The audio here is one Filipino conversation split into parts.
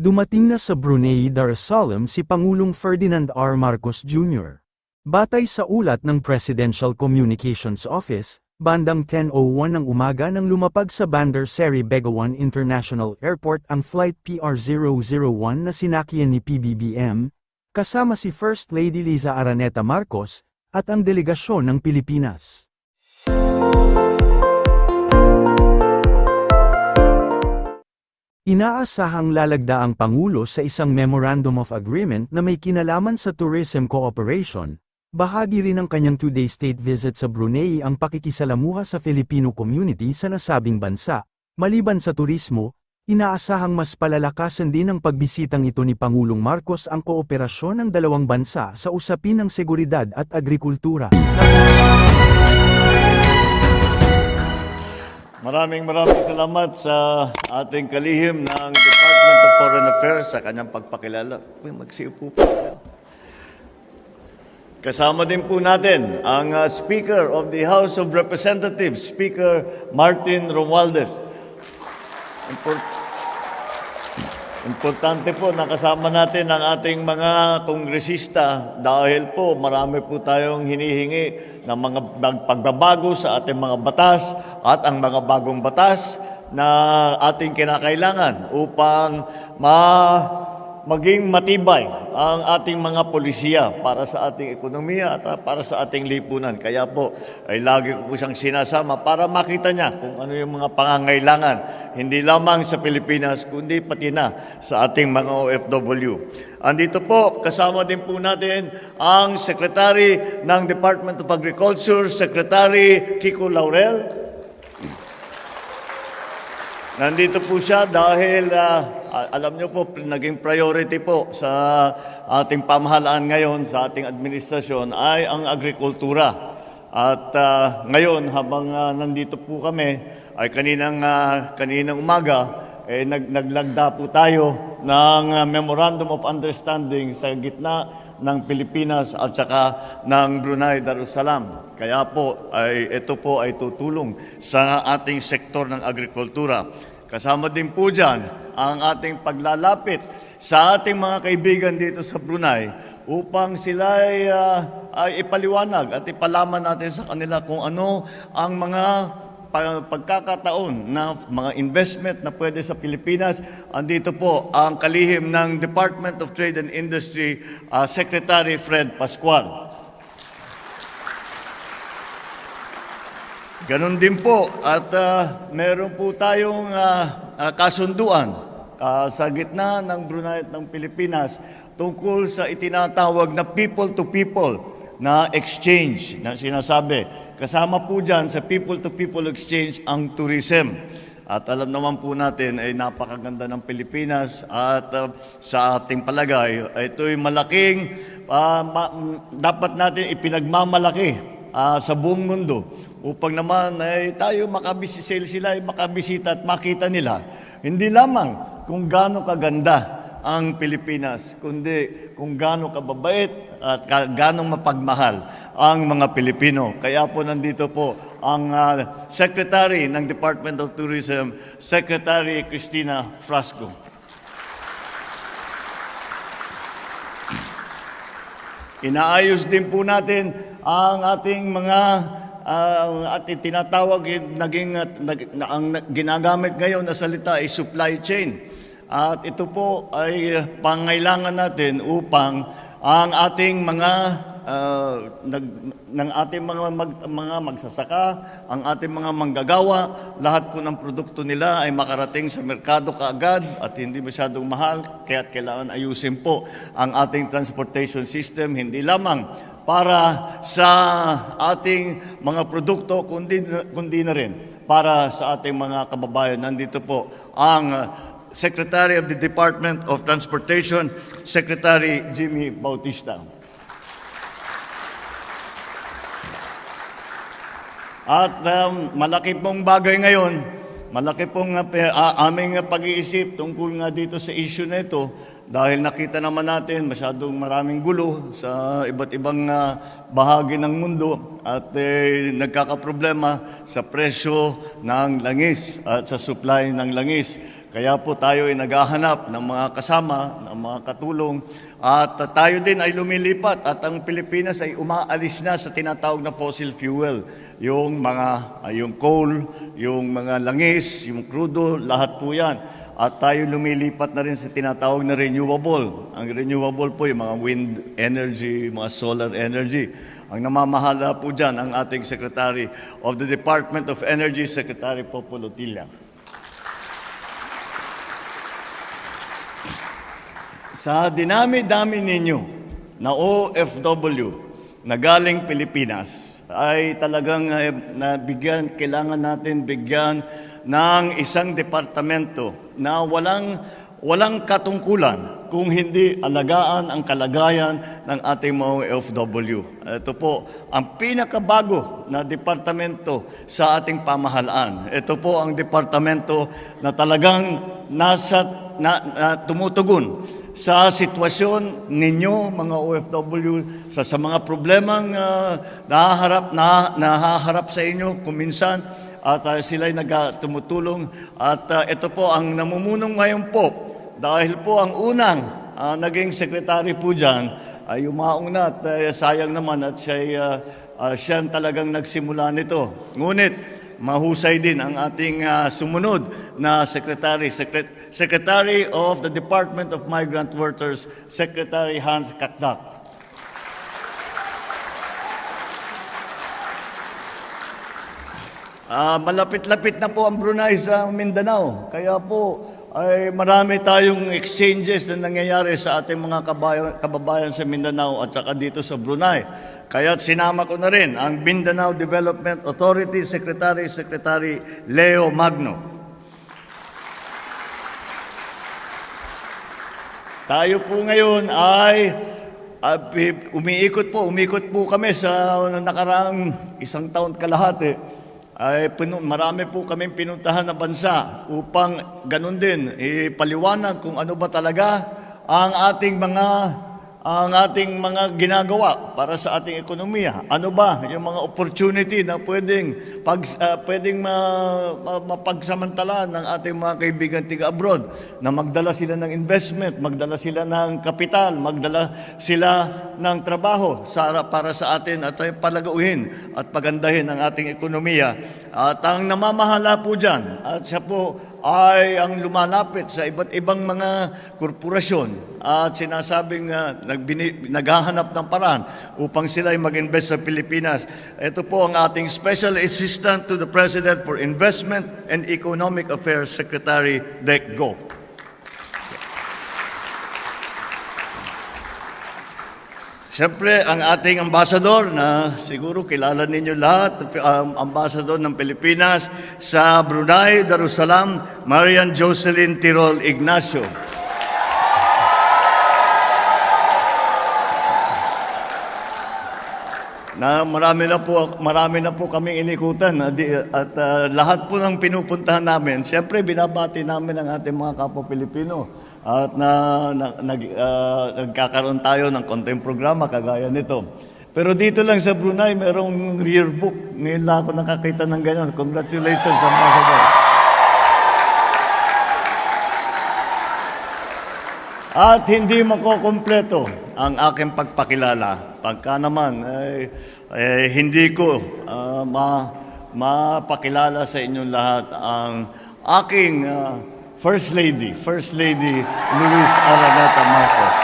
Dumating na sa Brunei Darussalam si Pangulong Ferdinand R. Marcos Jr. Batay sa ulat ng Presidential Communications Office, bandang 10:01 ng umaga nang lumapag sa Bandar Seri Begawan International Airport ang Flight PR001 na sinakyan ni PBBM, kasama si First Lady Liza Araneta Marcos, at ang delegasyon ng Pilipinas. Inaasahang lalagda ang Pangulo sa isang Memorandum of Agreement na may kinalaman sa tourism cooperation. Bahagi rin ng kanyang 2-day state visit sa Brunei ang pakikisalamuha sa Filipino community sa nasabing bansa. Maliban sa turismo, inaasahang mas palalakasan din ng pagbisitang ito ni Pangulong Marcos ang kooperasyon ng dalawang bansa sa usapin ng seguridad at agrikultura. Maraming salamat sa ating kalihim ng Department of Foreign Affairs sa kanyang pagpakilala. Magsiupo po. Kasama din po natin ang Speaker of the House of Representatives, Speaker Martin Romualdez. Importante po na kasama natin ang ating mga kongresista dahil po marami po tayong hinihingi ng mga pagbabago sa ating mga batas at ang mga bagong batas na ating kinakailangan upang maging matibay ang ating mga polisiya para sa ating ekonomiya at para sa ating lipunan. Kaya po ay lagi ko po siyang sinasama para makita niya kung ano yung mga pangangailangan, hindi lamang sa Pilipinas, kundi pati na sa ating mga OFW. Andito po, kasama din po natin ang Secretary ng Department of Agriculture, Secretary Kiko Laurel. Nandito po siya dahil alam niyo po, naging priority po sa ating pamahalaan ngayon, sa ating administrasyon, ay ang agrikultura. At ngayon, habang nandito po kami, ay kaninang umaga, naglagda po tayo ng Memorandum of Understanding sa gitna ng Pilipinas at saka ng Brunei Darussalam. Kaya po, ito po ay tutulong sa ating sektor ng agrikultura. Kasama din po dyan ang ating paglalapit sa ating mga kaibigan dito sa Brunei upang sila ay ipaliwanag at ipalaman natin sa kanila kung ano ang mga pagkakataon na mga investment na pwede sa Pilipinas. Andito po ang kalihim ng Department of Trade and Industry, Secretary Fred Pascual. Ganon din po at meron po tayong kasunduan sa gitna ng Brunei at ng Pilipinas tungkol sa itinatawag na people-to-people na exchange na sinasabi. Kasama po dyan sa people-to-people exchange ang tourism. At alam naman po natin ay napakaganda ng Pilipinas at sa ating palagay, ito'y malaking dapat natin ipinagmamalaki sa buong mundo upang naman ay tayo sila ay makabisita at makita nila hindi lamang kung gaano kaganda ang Pilipinas, kundi kung gaano kababait at gaano mapagmahal ang mga Pilipino. Kaya po nandito po ang Secretary ng Department of Tourism, Secretary Cristina Frasco. Inaayos din po natin ang ating mga ating tinatawag ang ginagamit ngayon na salita ay supply chain. At ito po ay pangailangan natin upang ang ating mga mga magsasaka, ang ating mga manggagawa, lahat po ng produkto nila ay makarating sa merkado kaagad at hindi masyadong mahal, kaya't kailangan ayusin po ang ating transportation system, hindi lamang para sa ating mga produkto, kundi na rin para sa ating mga kababayan. Nandito po ang Secretary of the Department of Transportation, Secretary Jimmy Bautista. At malaki pong bagay ngayon, malaki pong aming pag-iisip tungkol nga dito sa issue na ito dahil nakita naman natin masyadong maraming gulo sa iba't ibang bahagi ng mundo at nagkakaproblema sa presyo ng langis at sa supply ng langis. Kaya po tayo ay naghahanap ng mga kasama, ng mga katulong, at tayo din ay lumilipat at ang Pilipinas ay umaalis na sa tinatawag na fossil fuel. Yung coal, yung mga langis, yung crudo, lahat po yan. At tayo lumilipat na rin sa tinatawag na renewable. Ang renewable po yung mga wind energy, mga solar energy. Ang namamahala po dyan ang ating Secretary of the Department of Energy, Secretary Popo Lotilla. Sa dinami-dami ninyo na OFW na galing Pilipinas, ay talagang kailangan natin bigyan ng isang departamento na walang katungkulan kung hindi alagaan ang kalagayan ng ating mga OFW. Ito po ang pinakabago na departamento sa ating pamahalaan. Ito po ang departamento na talagang tumutugon sa sitwasyon ninyo, mga OFW, sa mga problemang nahaharap sa inyo kuminsan, at sila'y tumutulong. At ito po ang namumulong ngayon po, dahil po ang unang naging sekretary po dyan ay umaong na at sayang naman at siya talagang nagsimula nito. Ngunit mahusay din ang ating sumunod na Secretary of the Department of Migrant Workers, Secretary Hans Kakdak. Malapit-lapit na po ang Brunei sa Mindanao. Kaya po ay marami tayong exchanges na nangyayari sa ating mga kababayan sa Mindanao at saka dito sa Brunei. Kaya sinama ko na rin ang Mindanao Development Authority Secretary Leo Magno. Tayo po ngayon ay umikot po kami sa nakaraang isang taon kalahati. Marami po kaming pinuntahan na bansa upang ganun din ipaliwanag kung ano ba talaga ang ating mga ginagawa para sa ating ekonomiya. Ano ba yung mga opportunity na pwedeng mapagsamantalaan ng ating mga kaibigan tiga-abroad, na magdala sila ng investment, magdala sila ng kapital, magdala sila ng trabaho para sa atin at palagauhin at pagandahin ang ating ekonomiya. At ang namamahala po dyan, at siya po ay ang lumalapit sa iba't ibang mga korporasyon at sinasabing naghahanap ng paraan upang sila ay mag-invest sa Pilipinas. Ito po ang ating Special Assistant to the President for Investment and Economic Affairs, Secretary Dec Go. Siyempre, ang ating ambasador na siguro kilala ninyo lahat, ambasador ng Pilipinas sa Brunei Darussalam, Marian Jocelyn Tirol Ignacio. Marami na po kaming inikutan at lahat po ng pinupuntahan namin, siyempre binabati namin ang ating mga kapwa Pilipino at nagkakaroon tayo ng konting programa kagaya nito. Pero dito lang sa Brunei, merong yearbook. Ngayon lang ako nakakita ng ganyan. Congratulations, Ambassador. At hindi makukumpleto ang aking pagpakilala pagka naman hindi ko mapakilala sa inyong lahat ang aking First Lady Luis Araneta Marcos.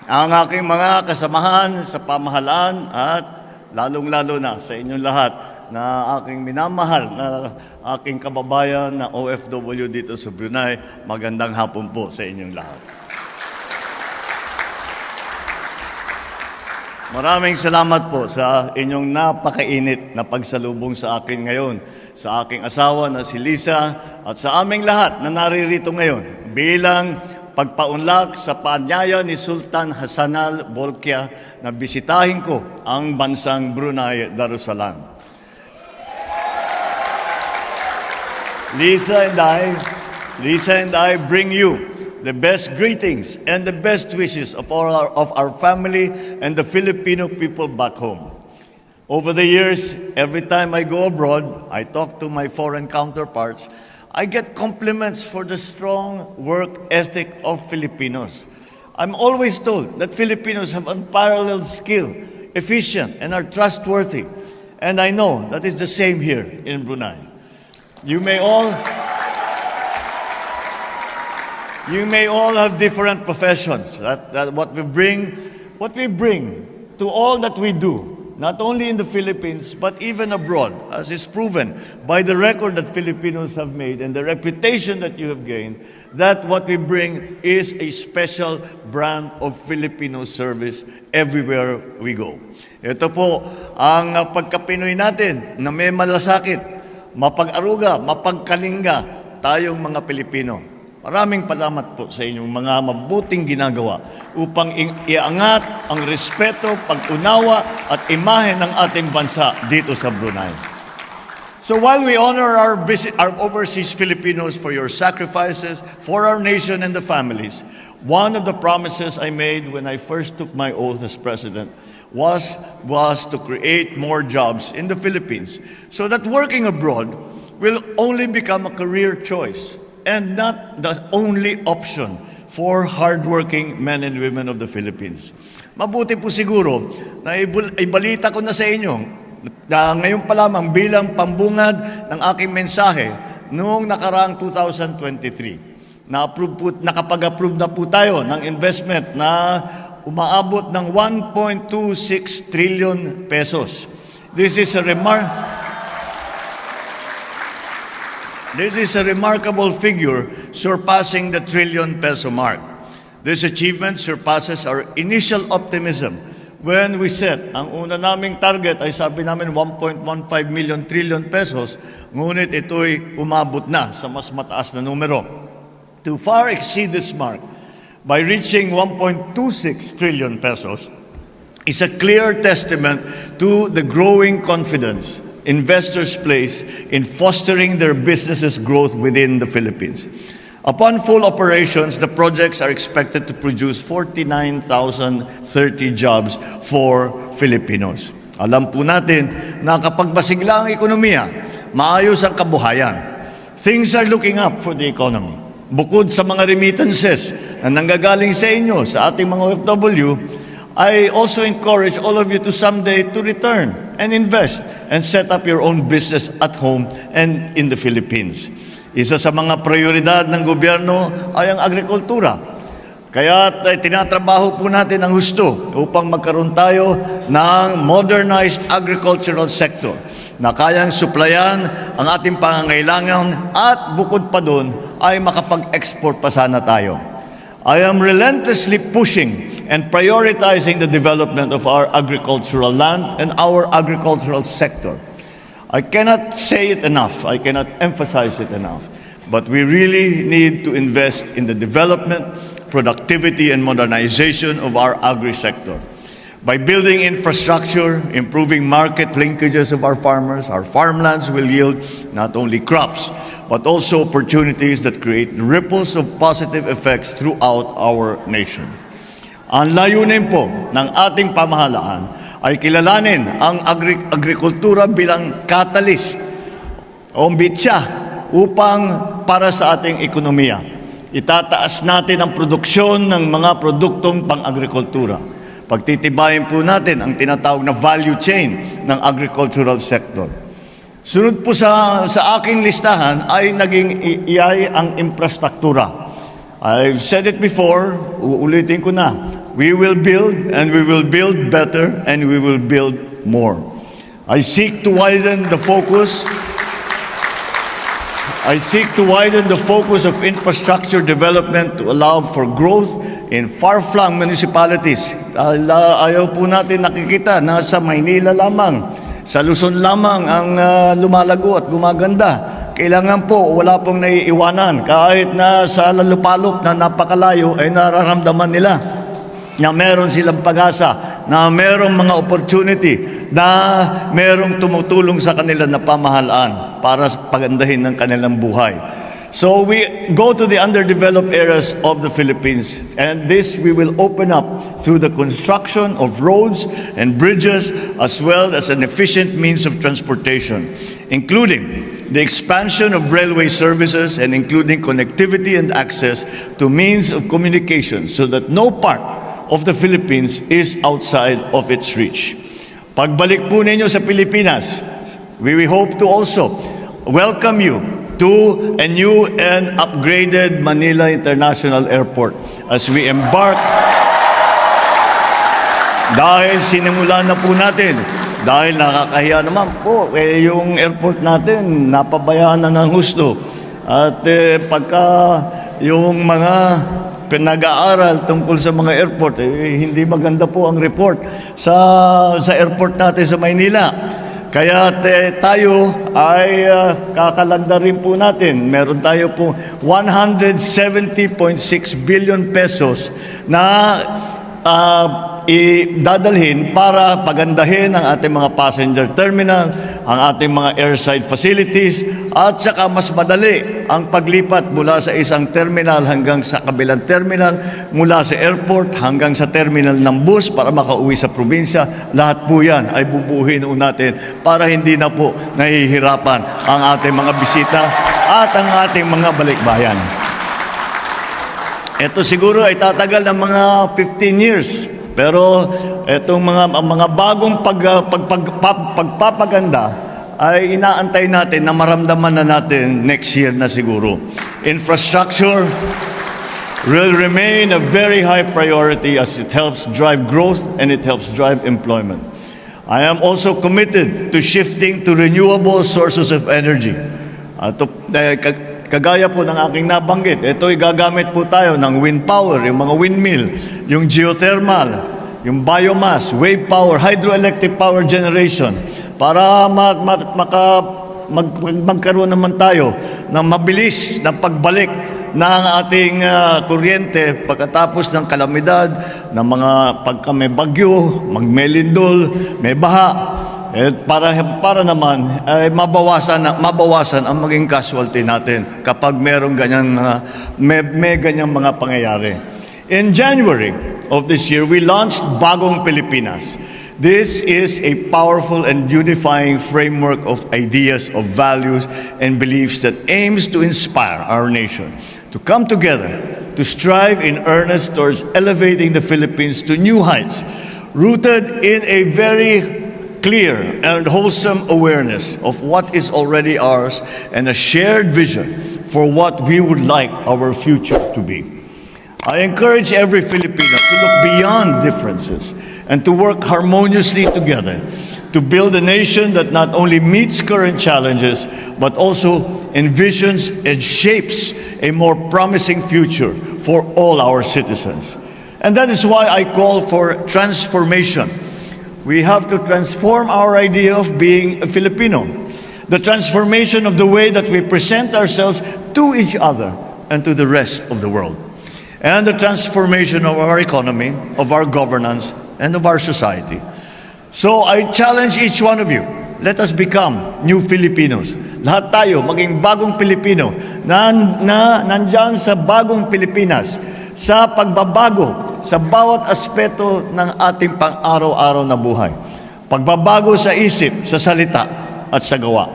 Ang aking mga kasamahan sa pamahalaan at lalong-lalo na sa inyong lahat na aking minamahal na aking kababayan na OFW dito sa Brunei, magandang hapon po sa inyong lahat. Maraming salamat po sa inyong napakainit na pagsalubong sa akin ngayon, sa aking asawa na si Lisa at sa aming lahat na naririto ngayon bilang pagpaunlak sa paanyaya ni Sultan Hassanal Bolkiah na bisitahin ko ang bansang Brunei Darussalam. Lisa and I bring you the best greetings and the best wishes of our family and the Filipino people back home. Over the years, every time I go abroad, I talk to my foreign counterparts, I get compliments for the strong work ethic of Filipinos. I'm always told that Filipinos have unparalleled skill, efficient, and are trustworthy. And I know that is the same here in Brunei. You may all have different professions. That what we bring to all that we do, not only in the Philippines, but even abroad, as is proven by the record that Filipinos have made and the reputation that you have gained, that what we bring is a special brand of Filipino service everywhere we go. Ito po ang pagka-Pinoy natin na may malasakit, mapag-aruga, mapagkalinga tayong mga Pilipino. Maraming salamat po sa inyong mga mabuting ginagawa upang iangat ang respeto, pag-unawa at imahe ng ating bansa dito sa Brunei. So while we honor our overseas Filipinos for your sacrifices, for our nation and the families, one of the promises I made when I first took my oath as president was to create more jobs in the Philippines so that working abroad will only become a career choice and not the only option for hardworking men and women of the Philippines. Mabuti po siguro na ibalita ko na sa inyo na ngayon pa lamang bilang pambungad ng aking mensahe noong nakaraang 2023. Nakapag-approve na po tayo ng investment na umaabot ng 1.26 trillion pesos. This is a remarkable figure surpassing the trillion peso mark. This achievement surpasses our initial optimism when we set ang una naming target ay sabi namin 1.15 trillion pesos, ngunit ito'y umabot na sa mas mataas na numero. To far exceed this mark by reaching 1.26 trillion pesos is a clear testament to the growing confidence investors place in fostering their businesses' growth within the Philippines. Upon full operations, the projects are expected to produce 49,030 jobs for Filipinos. Alam po natin na kapag masigla ang ekonomiya, maayos ang kabuhayan. Things are looking up for the economy. Bukod sa mga remittances na nanggagaling sa inyo, sa ating mga OFW, I also encourage all of you to someday to return and invest and set up your own business at home and in the Philippines. Isa sa mga prioridad ng gobyerno ay ang agrikultura. Kaya tinatrabaho po natin ang husto upang magkaroon tayo ng modernized agricultural sector na kayang suplayan ang ating pangangailangan at bukod pa doon ay makapag-export pa sana tayo. I am relentlessly pushing and prioritizing the development of our agricultural land and our agricultural sector. I cannot say it enough, I cannot emphasize it enough, but we really need to invest in the development, productivity, and modernization of our agri-sector. By building infrastructure, improving market linkages of our farmlands will yield not only crops, but also opportunities that create ripples of positive effects throughout our nation. Ang layunin po ng ating pamahalaan ay kilalanin ang agrikultura bilang catalyst o mbitsa upang para sa ating ekonomiya. Itataas natin ang produksyon ng mga produktong pang-agrikultura. Pagtitibayin po natin ang tinatawag na value chain ng agricultural sector. Sunod po sa aking listahan ay naging iay ang infrastruktura. I've said it before, uulitin ko na. We will build and we will build better and we will build more. I seek to widen the focus of infrastructure development to allow for growth in far-flung municipalities. Ayaw po natin nakikita na sa Maynila lamang, sa Luzon lamang ang lumalago at gumaganda. Kailangan po wala pong naiiwanan kahit na sa lalupalop na napakalayo ay nararamdaman nila na meron silang pag-asa, na merong mga opportunity, na merong tumutulong sa kanila na pamahalaan para pagandahin ng kanilang buhay. So we go to the underdeveloped areas of the Philippines, and this we will open up through the construction of roads and bridges, as well as an efficient means of transportation, including the expansion of railway services and including connectivity and access to means of communication so that no part of the Philippines is outside of its reach. Pagbalik po ninyo sa Pilipinas, we hope to also welcome you to a new and upgraded Manila International Airport as we embark. Dahil sinimulan na po natin, dahil nakakahiya naman po, yung airport natin napabayaan na ng husto. At pagka yung mga pinag-aaral tungkol sa mga airport, hindi maganda po ang report sa airport natin sa Maynila. Kaya tayo ay kakalagda rin po natin. Meron tayo po 170.6 billion pesos na idadalhin para pagandahin ang ating mga passenger terminal, ang ating mga airside facilities, at saka mas madali ang paglipat mula sa isang terminal hanggang sa kabilang terminal, mula sa airport hanggang sa terminal ng bus para makauwi sa probinsya. Lahat po yan ay bubuhin natin para hindi na po nahihirapan ang ating mga bisita at ang ating mga balikbayan. Ito siguro ay tatagal ng mga 15 years. Pero itong mga bagong pagpapaganda ay inaantay natin na maramdaman na natin next year na siguro. Infrastructure will remain a very high priority as it helps drive growth and it helps drive employment. I am also committed to shifting to renewable sources of energy. Kagaya po ng aking nabanggit, ito gagamit po tayo ng wind power, yung mga windmill, yung geothermal, yung biomass, wave power, hydroelectric power generation, para magkaroon naman tayo ng mabilis na pagbalik ng ating kuryente pagkatapos ng kalamidad, ng mga pagka may bagyo, magmelindol, may baha. Para naman mabawasan ang maging casualty natin kapag merong may ganyang mga pangyayari. In January of this year, we launched Bagong Pilipinas. This is a powerful and unifying framework of ideas, of values, and beliefs that aims to inspire our nation to come together, to strive in earnest towards elevating the Philippines to new heights, rooted in a very clear and wholesome awareness of what is already ours and a shared vision for what we would like our future to be. I encourage every Filipino to look beyond differences and to work harmoniously together to build a nation that not only meets current challenges but also envisions and shapes a more promising future for all our citizens. And that is why I call for transformation. We have to transform our idea of being a Filipino. The transformation of the way that we present ourselves to each other and to the rest of the world. And the transformation of our economy, of our governance, and of our society. So I challenge each one of you, let us become new Filipinos. Lahat tayo maging bagong Pilipino na nandyan sa bagong Pilipinas, sa pagbabago sa bawat aspeto ng ating pang-araw-araw na buhay. Pagbabago sa isip, sa salita, at sa gawa.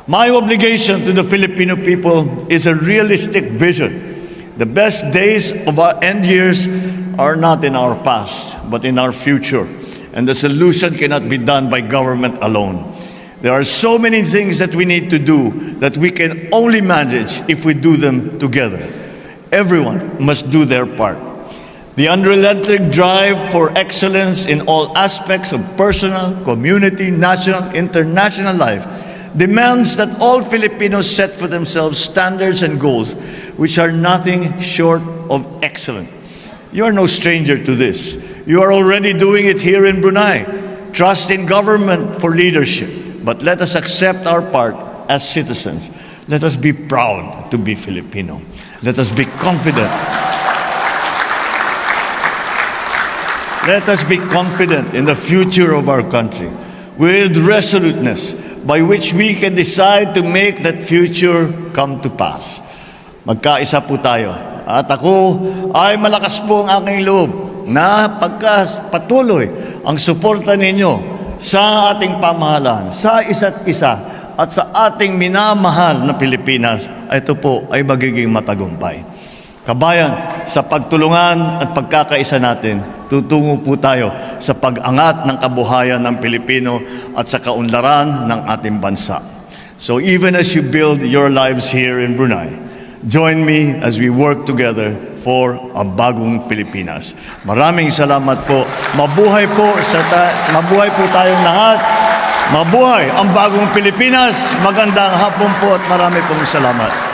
My obligation to the Filipino people is a realistic vision. The best days of our end years are not in our past, but in our future. And the solution cannot be done by government alone. There are so many things that we need to do that we can only manage if we do them together. Everyone must do their part. The unrelenting drive for excellence in all aspects of personal, community, national, international life demands that all Filipinos set for themselves standards and goals which are nothing short of excellent. You are no stranger to this. You are already doing it here in Brunei. Trust in government for leadership, but let us accept our part as citizens. Let us be proud to be Filipino. Let us be confident. Let us be confident in the future of our country with resoluteness by which we can decide to make that future come to pass. Magkaisa po tayo. At ako ay malakas po ang aking loob na pagkapatuloy ang suporta ninyo sa ating pamahalaan, sa isa't isa, at sa ating minamahal na Pilipinas, ito po ay magiging matagumpay. Kabayan, sa pagtulungan at pagkakaisa natin, tutungo po tayo sa pag-angat ng kabuhayan ng Pilipino at sa kaunlaran ng ating bansa. So even as you build your lives here in Brunei, join me as we work together for a bagong Pilipinas. Maraming salamat po. Mabuhay po tayong lahat. Mabuhay ang bagong Pilipinas. Magandang hapon po at marami pong salamat.